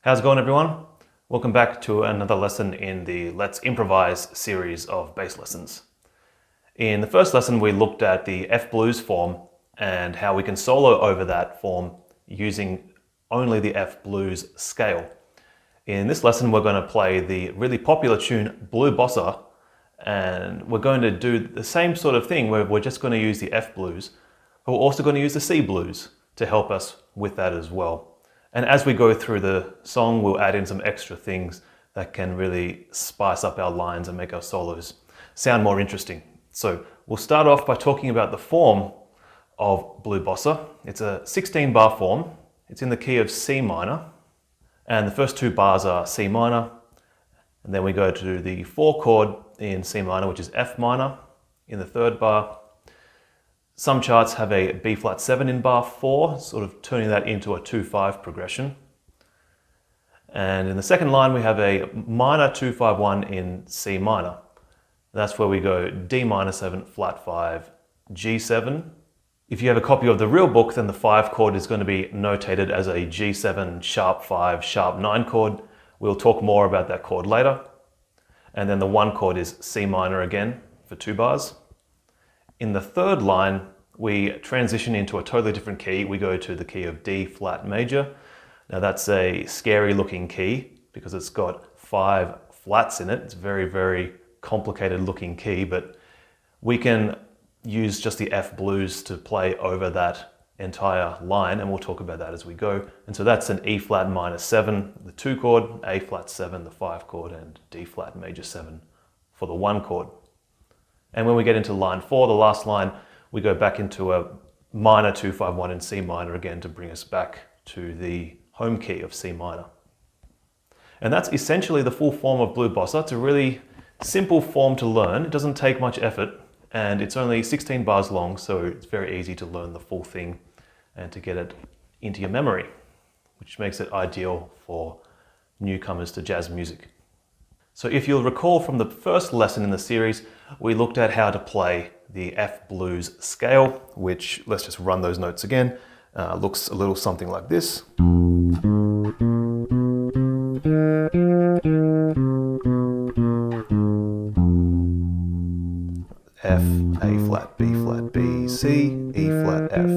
How's it going, everyone? Welcome back to another lesson in the Let's Improvise series of bass lessons. In the first lesson, we looked at the F blues form and how we can solo over that form using only the F blues scale. In this lesson, we're going to play the really popular tune Blue Bossa, and we're going to do the same sort of thing where we're just going to use the F blues, but we're also going to use the C blues to help us with that as well. And as we go through the song, we'll add in some extra things that can really spice up our lines and make our solos sound more interesting. So we'll start off by talking about the form of Blue Bossa. It's a 16-bar form. It's in the key of C minor. And the first two bars are C minor. And then we go to the 4 chord in C minor, which is F minor in the third bar. Some charts have a B flat 7 in bar 4, sort of turning that into a 2-5 progression. And in the second line, we have a minor 2-5-1 in C minor. That's where we go D minor 7, flat 5, G7. If you have a copy of the real book, then the 5 chord is going to be notated as a G7, sharp 5, sharp 9 chord. We'll talk more about that chord later. And then the 1 chord is C minor again for 2 bars. In the third line, we transition into a totally different key. We go to the key of D flat major. Now that's a scary looking key because it's got 5 flats in it. It's a very, very complicated looking key, but we can use just the F blues to play over that entire line, and we'll talk about that as we go. And so that's an E flat minor 7, the 2 chord, A flat 7, the 5 chord, and D flat major 7 for the 1 chord. And when we get into line 4, the last line, we go back into a minor 2-5-1 in C minor again to bring us back to the home key of C minor. And that's essentially the full form of Blue Bossa. It's a really simple form to learn. It doesn't take much effort, and it's only 16 bars long, so it's very easy to learn the full thing and to get it into your memory, which makes it ideal for newcomers to jazz music. So if you'll recall from the first lesson in the series, we looked at how to play the F blues scale, which, let's just run those notes again, looks a little something like this. F, A flat, B, C, E flat, F.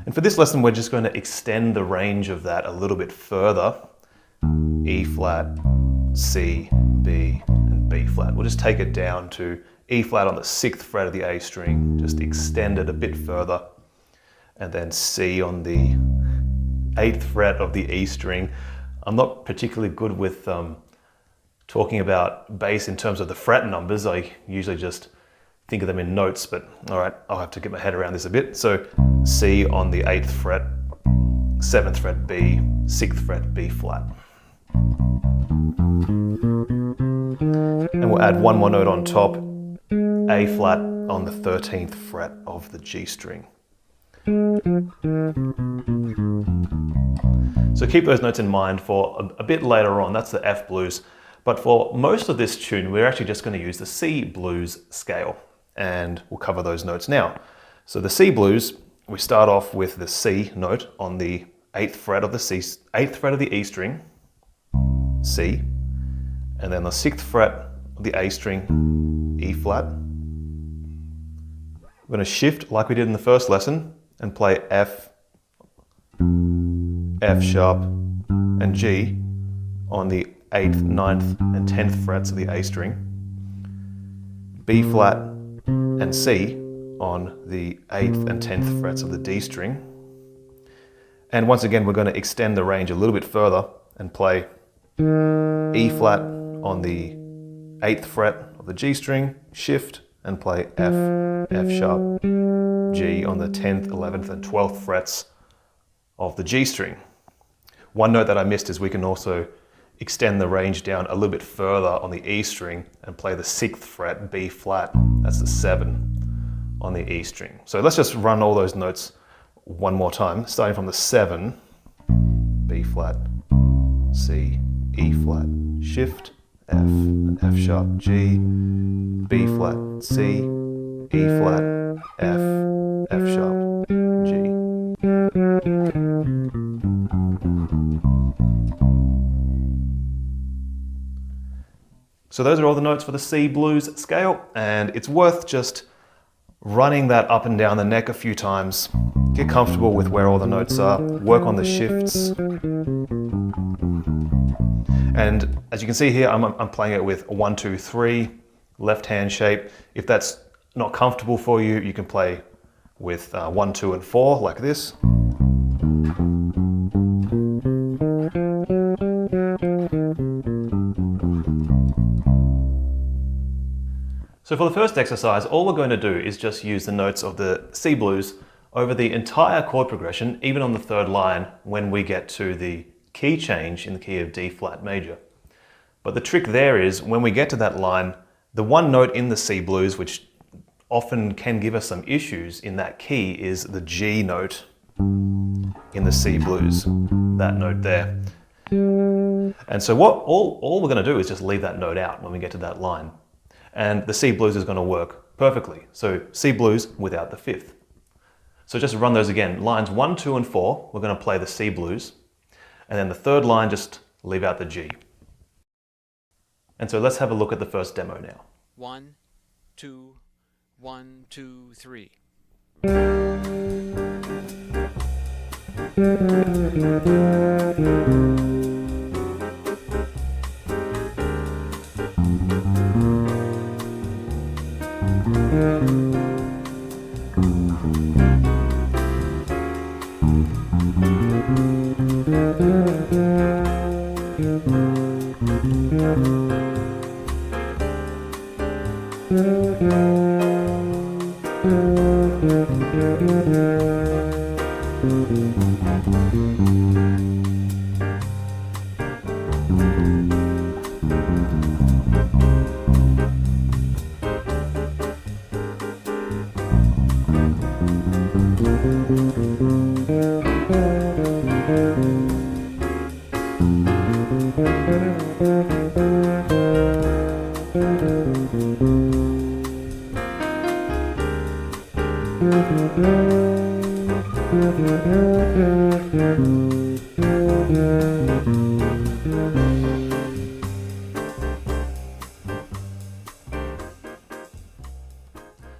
And for this lesson, we're just going to extend the range of that a little bit further. E flat, C, B, and B flat. We'll just take it down to E flat on the 6th fret of the A string, just extend it a bit further, and then C on the 8th fret of the E string. I'm not particularly good with talking about bass in terms of the fret numbers. I usually just think of them in notes, but all right, I'll have to get my head around this a bit. So C on the 8th fret, 7th fret B, 6th fret B flat. And we'll add one more note on top, A flat on the 13th fret of the G string. So keep those notes in mind for a bit later on. That's the F blues. But for most of this tune, we're actually just going to use the C blues scale, and we'll cover those notes now. So the C blues, we start off with the C note on the 8th fret of the 8th fret of the E string, C, and then the 6th fret of the A string, E flat. We're going to shift like we did in the first lesson and play F, F sharp, and G on the 8th, 9th, and 10th frets of the A string, B flat and C on the 8th and 10th frets of the D string. And once again, we're going to extend the range a little bit further and play E flat on the 8th fret of the G string, shift, and play F, F sharp, G on the 10th, 11th, and 12th frets of the G string. One note that I missed is we can also extend the range down a little bit further on the E string and play the 6th fret B flat. That's the 7 on the E string. So let's just run all those notes one more time, starting from the 7, B flat, C, E flat, shift, F, and F sharp, G, B flat, C, E flat, F, F sharp, G. So those are all the notes for the C blues scale, and it's worth just running that up and down the neck a few times. Get comfortable with where all the notes are, work on the shifts. And as you can see here, I'm playing it with a 1, 2, 3 left hand shape. If that's not comfortable for you, you can play with 1, 2, and 4 like this. So for the first exercise, all we're going to do is just use the notes of the C blues over the entire chord progression, even on the third line when we get to the key change in the key of D flat major. But the trick there is when we get to that line, the one note in the C blues, which often can give us some issues in that key, is the G note in the C blues, that note there. And so all we're going to do is just leave that note out when we get to that line. And the C blues is going to work perfectly. So C blues without the fifth. So just run those again. Lines 1, 2, and 4, we're going to play the C blues. And then the third line, just leave out the G. And so let's have a look at the first demo now. 1, 2, 1, 2, 3.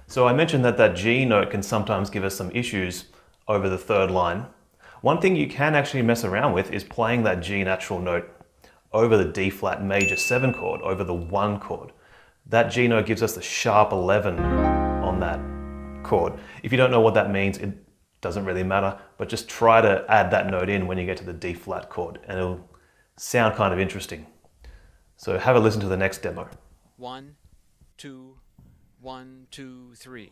So I mentioned that G note can sometimes give us some issues over the third line. One thing you can actually mess around with is playing that G natural note over the D flat major 7 chord, over the 1 chord. That G note gives us the sharp 11 on that chord. If you don't know what that means, it doesn't really matter, but just try to add that note in when you get to the D flat chord, and it'll sound kind of interesting. So have a listen to the next demo. 1, 2, 1, 2, 3.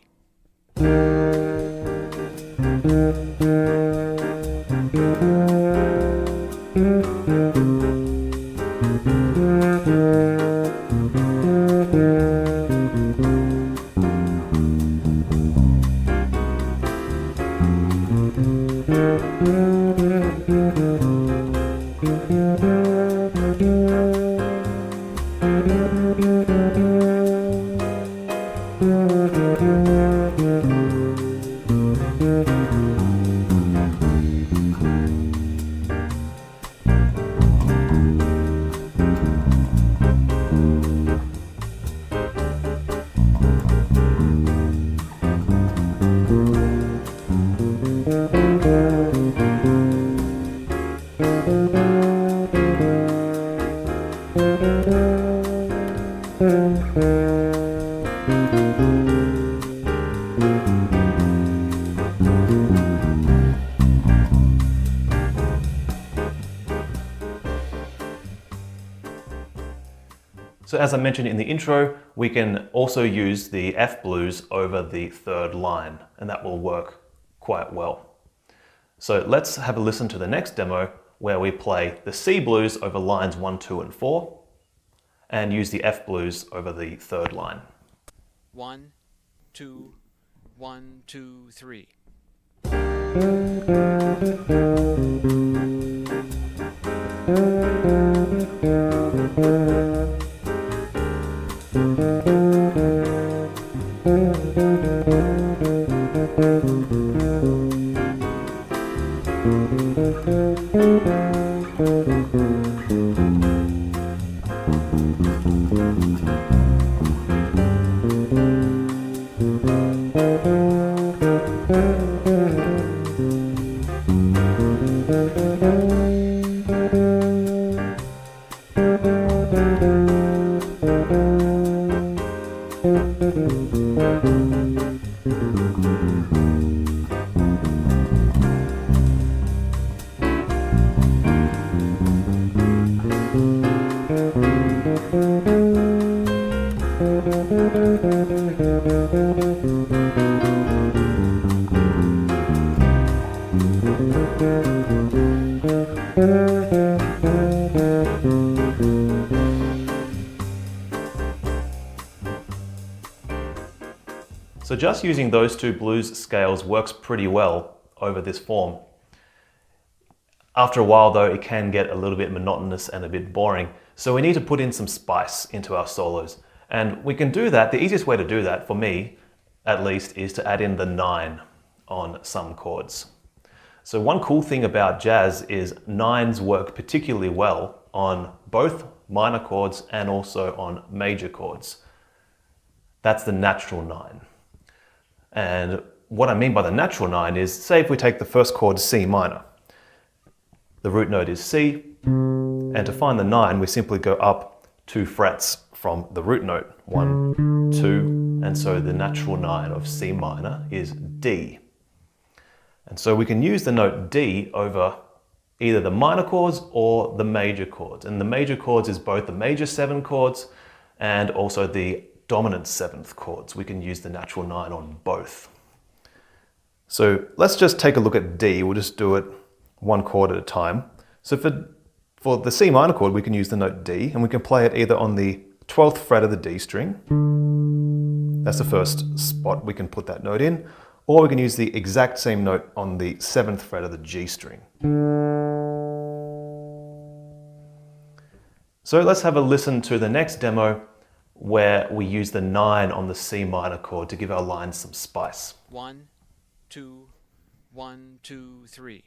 So as I mentioned in the intro, we can also use the F blues over the third line, and that will work quite well. So let's have a listen to the next demo where we play the C blues over lines 1, 2, and 4, and use the F blues over the third line. 1, 2, 1, 2, 3. So just using those two blues scales works pretty well over this form. After a while though, it can get a little bit monotonous and a bit boring, so we need to put in some spice into our solos. And we can do that, the easiest way to do that, for me at least, is to add in the 9 on some chords. So one cool thing about jazz is 9s work particularly well on both minor chords and also on major chords. That's the natural 9. And what I mean by the natural 9 is, say if we take the first chord C minor, the root note is C, and to find the 9 we simply go up 2 frets from the root note, 1, 2, and so the natural 9 of C minor is D. And so we can use the note D over either the minor chords or the major chords. And the major chords is both the major 7 chords and also the dominant 7th chords. We can use the natural 9 on both. So let's just take a look at D. We'll just do it one chord at a time. So for the C minor chord, we can use the note D, and we can play it either on the 12th fret of the D string. That's the first spot we can put that note in. Or we can use the exact same note on the 7th fret of the G string. So let's have a listen to the next demo where we use the 9 on the C minor chord to give our lines some spice. 1, 2, 1, 2, 3.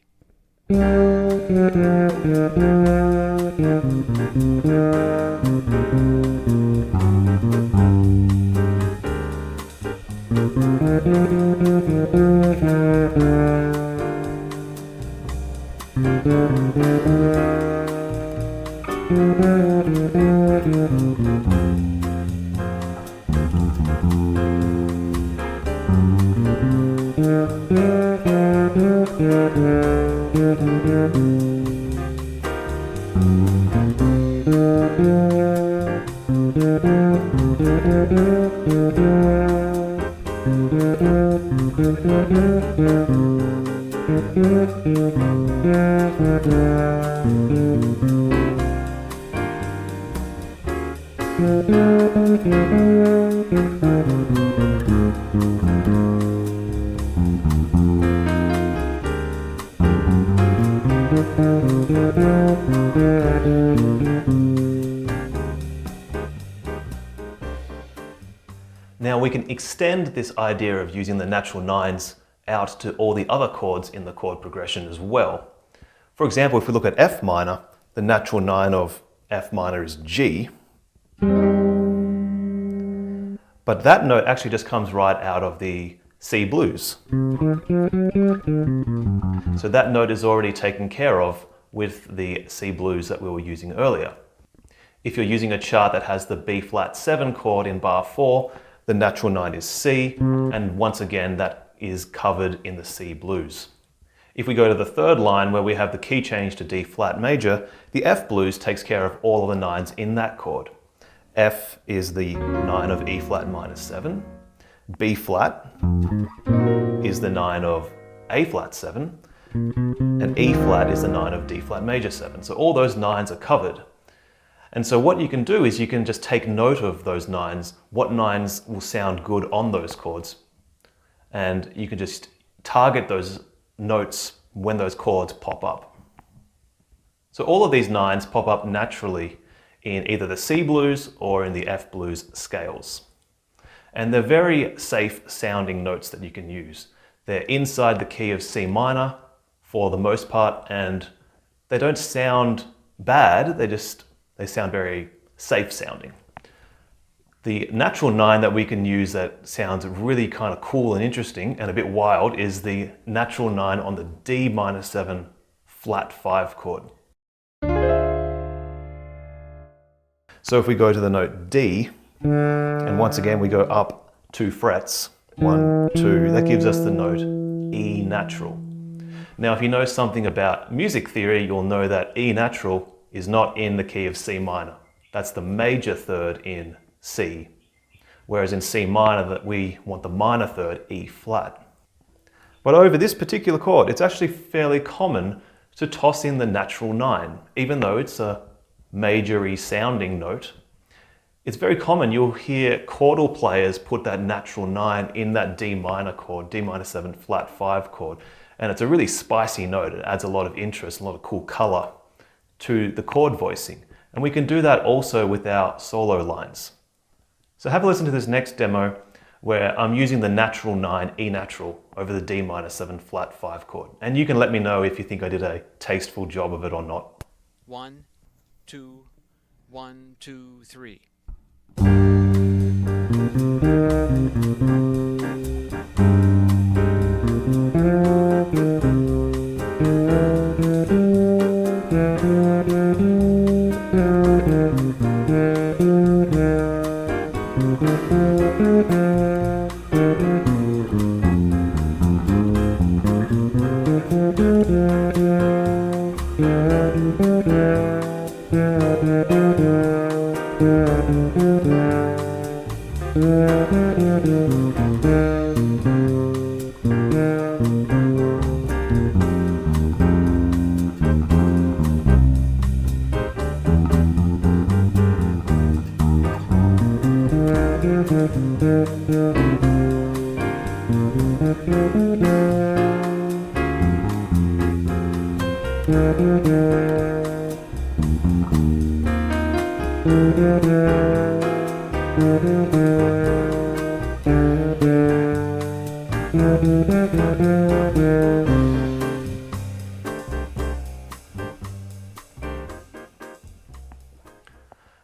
Now we can extend this idea of using the natural 9s out to all the other chords in the chord progression as well. For example, if we look at F minor, the natural 9 of F minor is G. But that note actually just comes right out of the C blues. So that note is already taken care of with the C blues that we were using earlier. If you're using a chart that has the B flat 7 chord in bar 4, the natural 9 is C, and once again that is covered in the C blues. If we go to the third line where we have the key change to D flat major, the F blues takes care of all of the 9s in that chord. F is the 9 of E flat minor 7, B flat is the 9 of A flat 7, and E flat is the 9 of D flat major 7. So all those 9s are covered. And so what you can do is you can just take note of those 9s, what 9s will sound good on those chords, and you can just target those notes when those chords pop up. So all of these 9s pop up naturally in either the C blues or in the F blues scales. And they're very safe sounding notes that you can use. They're inside the key of C minor for the most part, and they don't sound bad, they sound very safe sounding. The natural 9 that we can use that sounds really kind of cool and interesting and a bit wild is the natural 9 on the D minor 7 flat 5 chord. So if we go to the note D, and once again we go up 2 frets, 1, 2, that gives us the note E natural. Now if you know something about music theory, you'll know that E natural is not in the key of C minor. That's the major third in C, whereas in C minor that we want the minor third, E flat. But over this particular chord, it's actually fairly common to toss in the natural 9, even though it's a major-y sounding note. It's very common, you'll hear chordal players put that natural 9 in that D minor chord, D minor 7 flat 5 chord, and it's a really spicy note. It adds a lot of interest, a lot of cool color to the chord voicing. And we can do that also with our solo lines. So have a listen to this next demo where I'm using the natural 9 E natural over the D minor 7 flat 5 chord. And you can let me know if you think I did a tasteful job of it or not. 1, 2, 1, 2, 3.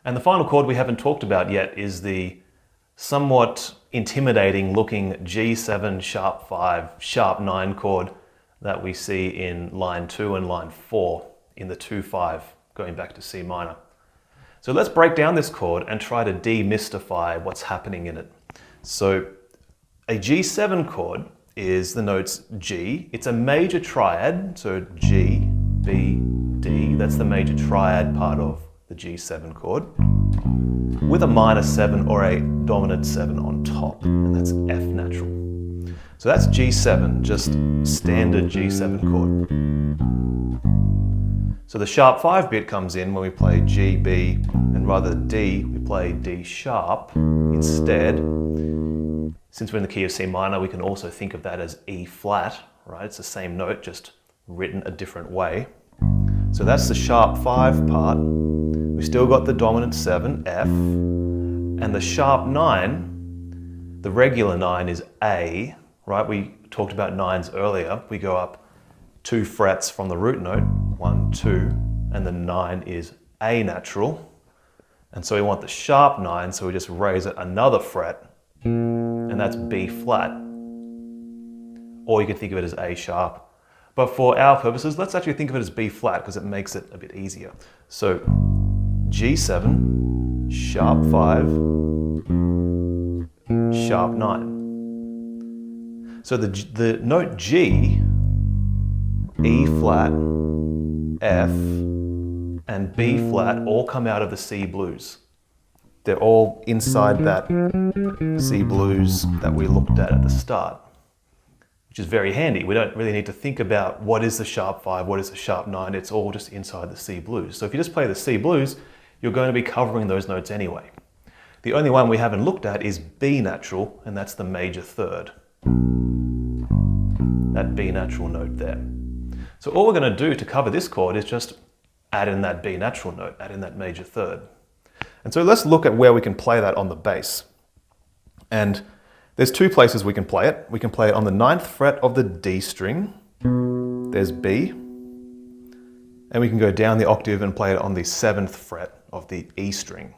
And the final chord we haven't talked about yet is the somewhat intimidating looking G7 sharp 5 sharp 9 chord that we see in line 2 and line 4 in the 2-5 going back to C minor. So let's break down this chord and try to demystify what's happening in it. So a G7 chord is the notes G. It's a major triad, so G, B, D. That's the major triad part of the G7 chord, with a minor 7 or a dominant 7 on top, and that's F natural. So that's G7, just standard G7 chord. So the sharp 5 bit comes in when we play G, B, and rather than D, we play D sharp instead. Since we're in the key of C minor, we can also think of that as E flat, right? It's the same note, just written a different way. So that's the sharp 5 part. We still got the dominant 7, F, and the sharp 9, the regular 9 is A, right? We talked about 9s earlier. We go up 2 frets from the root note, 1, 2, and the 9 is A natural. And so we want the sharp 9, so we just raise it another fret, and that's B flat. Or you can think of it as A sharp. But for our purposes, let's actually think of it as B flat because it makes it a bit easier. So G7, sharp 5, sharp 9. So the note G, E flat, F, and B flat all come out of the C blues. They're all inside that C blues that we looked at the start, which is very handy. We don't really need to think about what is the sharp 5, what is the sharp 9. It's all just inside the C blues. So if you just play the C blues, you're going to be covering those notes anyway. The only one we haven't looked at is B natural, and that's the major third. That B natural note there. So all we're going to do to cover this chord is just add in that B natural note, add in that major third. And so let's look at where we can play that on the bass. And there's 2 places we can play it. We can play it on the 9th fret of the D string, There's B. And we can go down the octave and play it on the 7th fret of the E string.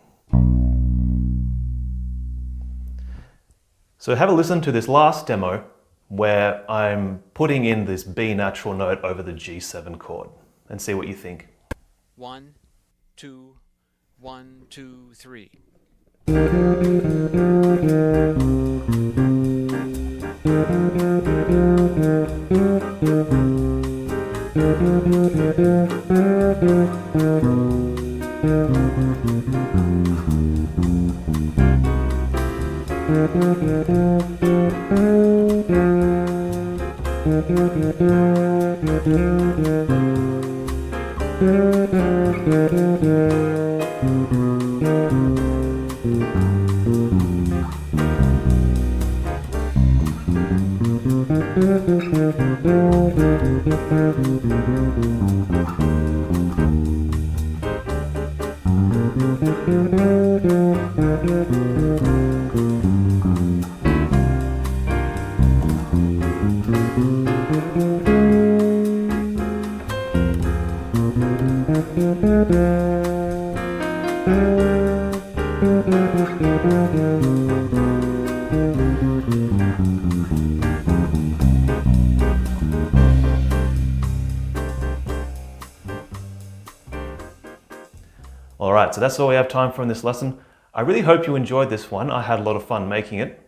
So have a listen to this last demo where I'm putting in this B natural note over the G7 chord and see what you think. 1, 2, 1, 2, 3. Alright, so that's all we have time for in this lesson. I really hope you enjoyed this one. I had a lot of fun making it.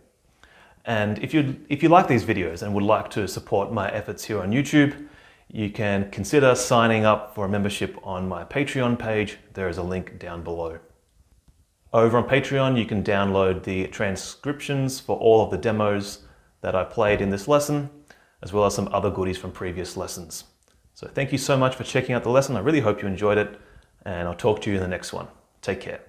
And if you like these videos and would like to support my efforts here on YouTube, you can consider signing up for a membership on my Patreon page. There is a link down below. Over on Patreon, you can download the transcriptions for all of the demos that I played in this lesson, as well as some other goodies from previous lessons. So thank you so much for checking out the lesson. I really hope you enjoyed it, and I'll talk to you in the next one. Take care.